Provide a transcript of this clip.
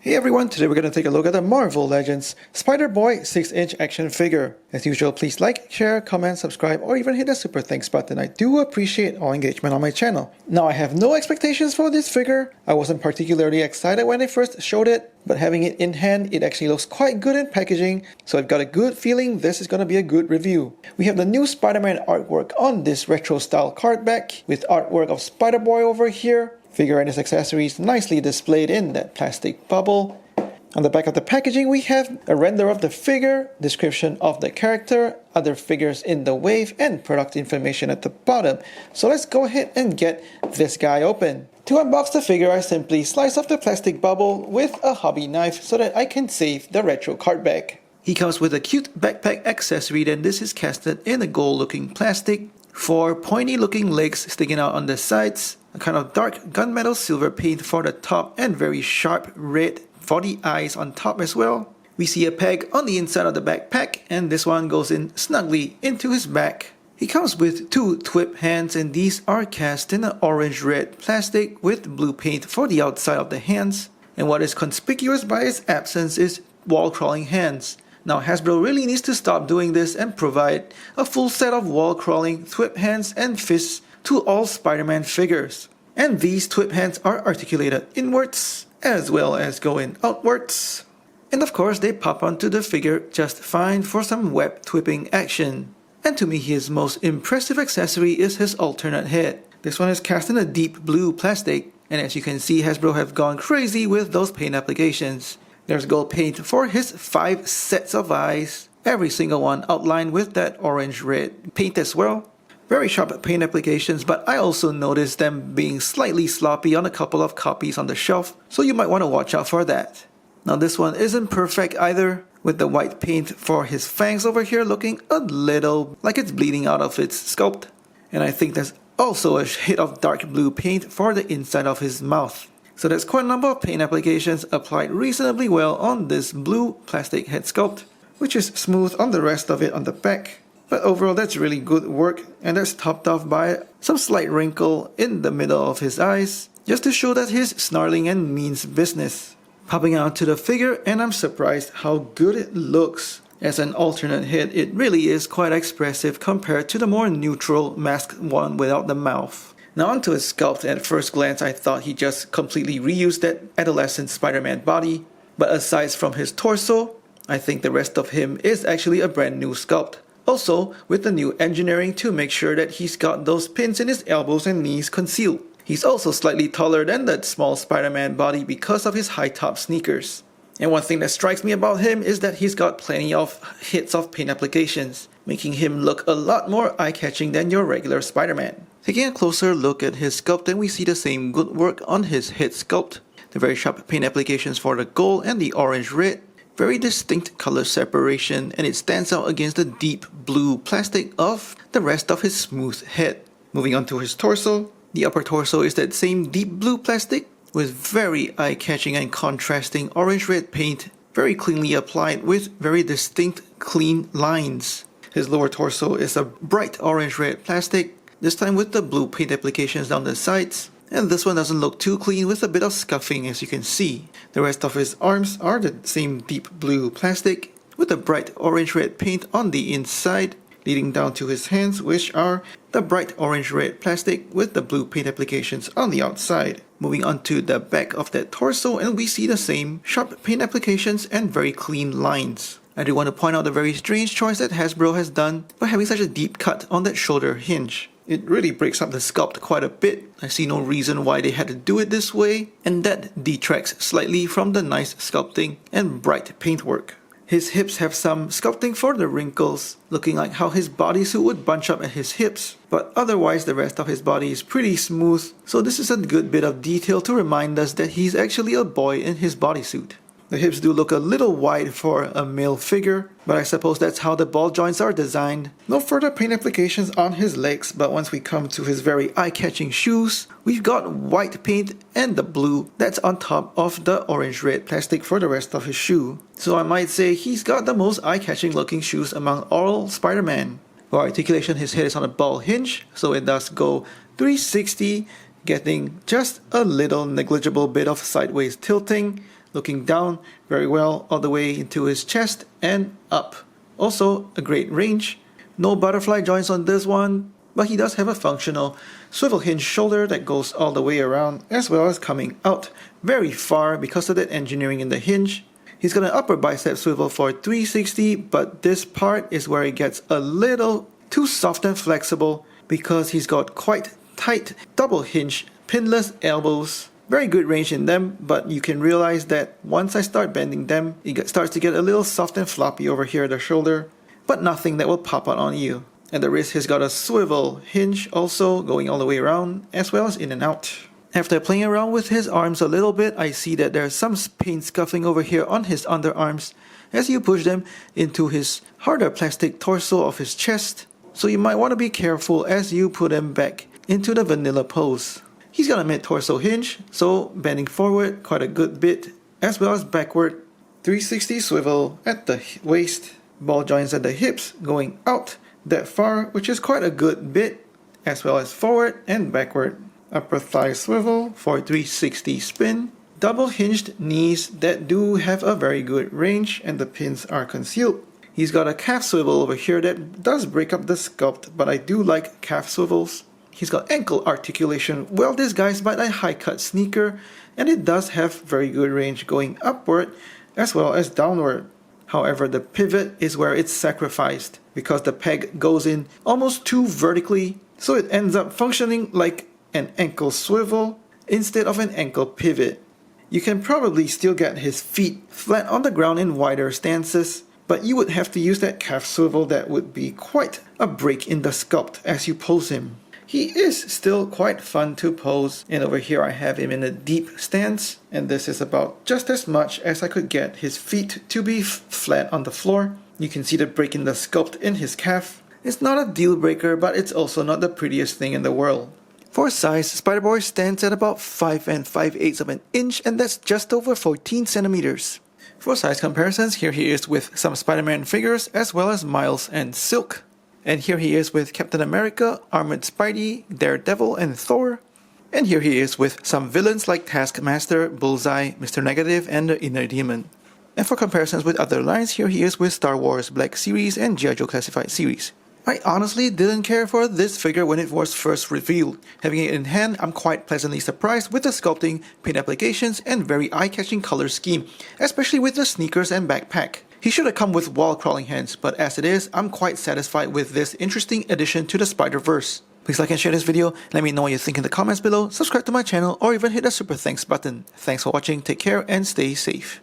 Hey everyone, today we're going to take a look at the Marvel Legends Spider-Boy 6-inch action figure. As usual, please like, share, comment, subscribe, or even hit the super thanks button. I do appreciate all engagement on my channel. Now, I have no expectations for this figure. I wasn't particularly excited when they first showed it, but having it in hand, it actually looks quite good in packaging, so I've got a good feeling this is going to be a good review. We have the new Spider-Man artwork on this retro-style card back, with artwork of Spider-Boy over here. Figure and his accessories nicely displayed in that plastic bubble. On the back of the packaging, we have a render of the figure, description of the character, other figures in the wave, and product information at the bottom. So let's go ahead and get this guy open. To unbox the figure, I simply slice off the plastic bubble with a hobby knife so that I can save the retro card back. He comes with a cute backpack accessory, then this is casted in a gold looking plastic. 4 pointy looking legs sticking out on the sides, a kind of dark gunmetal silver paint for the top, and very sharp red for the eyes on top as well. We see a peg on the inside of the backpack, and this one goes in snugly into his back. He comes with 2 twip hands, and these are cast in an orange-red plastic with blue paint for the outside of the hands. And what is conspicuous by its absence is wall-crawling hands. Now, Hasbro really needs to stop doing this and provide a full set of wall-crawling twip hands and fists to all Spider-Man figures. And these twip hands are articulated inwards as well as going outwards. And of course, they pop onto the figure just fine for some web twipping action. And to me, his most impressive accessory is his alternate head. This one is cast in a deep blue plastic, and as you can see, Hasbro have gone crazy with those paint applications. There's gold paint for his 5 sets of eyes, every single one outlined with that orange-red paint as well. Very sharp paint applications, but I also noticed them being slightly sloppy on a couple of copies on the shelf, so you might want to watch out for that. Now this one isn't perfect either, with the white paint for his fangs over here looking a little like it's bleeding out of its sculpt. And I think there's also a hit of dark blue paint for the inside of his mouth. So there's quite a number of paint applications applied reasonably well on this blue plastic head sculpt, which is smooth on the rest of it on the back. But overall, that's really good work, and that's topped off by some slight wrinkle in the middle of his eyes, just to show that he's snarling and means business. Popping out to the figure, and I'm surprised how good it looks. As an alternate head, it really is quite expressive compared to the more neutral masked one without the mouth. Now onto his sculpt. At first glance, I thought he just completely reused that adolescent Spider-Man body. But aside from his torso, I think the rest of him is actually a brand new sculpt. Also, with the new engineering to make sure that he's got those pins in his elbows and knees concealed. He's also slightly taller than that small Spider-Man body because of his high-top sneakers. And one thing that strikes me about him is that he's got plenty of hits of paint applications, making him look a lot more eye-catching than your regular Spider-Man. Taking a closer look at his sculpt, then we see the same good work on his head sculpt. The very sharp paint applications for the gold and the orange-red. Very distinct color separation, and it stands out against the deep blue plastic of the rest of his smooth head. Moving on to his torso. The upper torso is that same deep blue plastic with very eye-catching and contrasting orange-red paint, very cleanly applied with very distinct clean lines. His lower torso is a bright orange-red plastic, this time with the blue paint applications down the sides. And this one doesn't look too clean with a bit of scuffing, as you can see. The rest of his arms are the same deep blue plastic with a bright orange-red paint on the inside, leading down to his hands, which are the bright orange-red plastic with the blue paint applications on the outside. Moving on to the back of that torso, and we see the same sharp paint applications and very clean lines. I do want to point out the very strange choice that Hasbro has done by having such a deep cut on that shoulder hinge. It really breaks up the sculpt quite a bit. I see no reason why they had to do it this way, and that detracts slightly from the nice sculpting and bright paintwork. His hips have some sculpting for the wrinkles, looking like how his bodysuit would bunch up at his hips, but otherwise the rest of his body is pretty smooth, so this is a good bit of detail to remind us that he's actually a boy in his bodysuit. The hips do look a little wide for a male figure, but I suppose that's how the ball joints are designed. No further paint applications on his legs, but once we come to his very eye-catching shoes, we've got white paint and the blue that's on top of the orange-red plastic for the rest of his shoe. So I might say he's got the most eye-catching looking shoes among all Spider-Man. For articulation, his head is on a ball hinge, so it does go 360, getting just a little negligible bit of sideways tilting. looking down very well all the way into his chest and up. Also a great range. No butterfly joints on this one, but he does have a functional swivel hinge shoulder that goes all the way around as well as coming out very far because of that engineering in the hinge. He's got an upper bicep swivel for 360, but this part is where it gets a little too soft and flexible because he's got quite tight double hinge pinless elbows. Very good range in them, but you can realize that once I start bending them, it starts to get a little soft and floppy over here at the shoulder, but nothing that will pop out on you. And the wrist has got a swivel hinge also going all the way around as well as in and out. After playing around with his arms a little bit, I see that there's some paint scuffing over here on his underarms as you push them into his harder plastic torso of his chest. So you might want to be careful as you put them back into the vanilla pose. He's got a mid-torso hinge, so bending forward quite a good bit, as well as backward. 360 swivel at the waist, ball joints at the hips going out that far, which is quite a good bit, as well as forward and backward. Upper thigh swivel for 360 spin. Double hinged knees that do have a very good range and the pins are concealed. He's got a calf swivel over here that does break up the sculpt, but I do like calf swivels. He's got ankle articulation, well disguised by a high cut sneaker, and it does have very good range going upward as well as downward. However, the pivot is where it's sacrificed because the peg goes in almost too vertically, so it ends up functioning like an ankle swivel instead of an ankle pivot. You can probably still get his feet flat on the ground in wider stances, but you would have to use that calf swivel. That would be quite a break in the sculpt as you pose him. He is still quite fun to pose, and over here I have him in a deep stance, and this is about just as much as I could get his feet to be flat on the floor. You can see the break in the sculpt in his calf. It's not a deal breaker, but it's also not the prettiest thing in the world. For size, Spider-Boy stands at about 5 5/8 of an inch, and that's just over 14 centimeters. For size comparisons, here he is with some Spider-Man figures as well as Miles and Silk. And here he is with Captain America, Armored Spidey, Daredevil, and Thor. And here he is with some villains like Taskmaster, Bullseye, Mr. Negative, and the Inner Demon. And for comparisons with other lines, here he is with Star Wars Black Series and G.I. Joe Classified Series. I honestly didn't care for this figure when it was first revealed. Having it in hand, I'm quite pleasantly surprised with the sculpting, paint applications, and very eye-catching color scheme, especially with the sneakers and backpack. He should have come with wall-crawling hands, but as it is, I'm quite satisfied with this interesting addition to the Spider-Verse. Please like and share this video, let me know what you think in the comments below, subscribe to my channel, or even hit the super thanks button. Thanks for watching, take care, and stay safe.